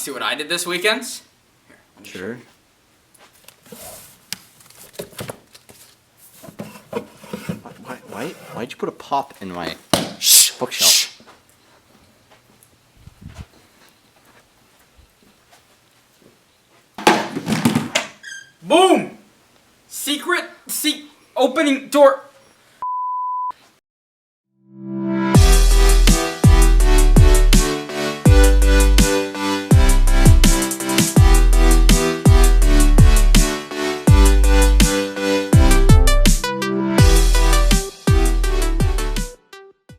see what I did this weekend? Here, Sure. Why'd you put a pop in my bookshelf? Boom! Opening door.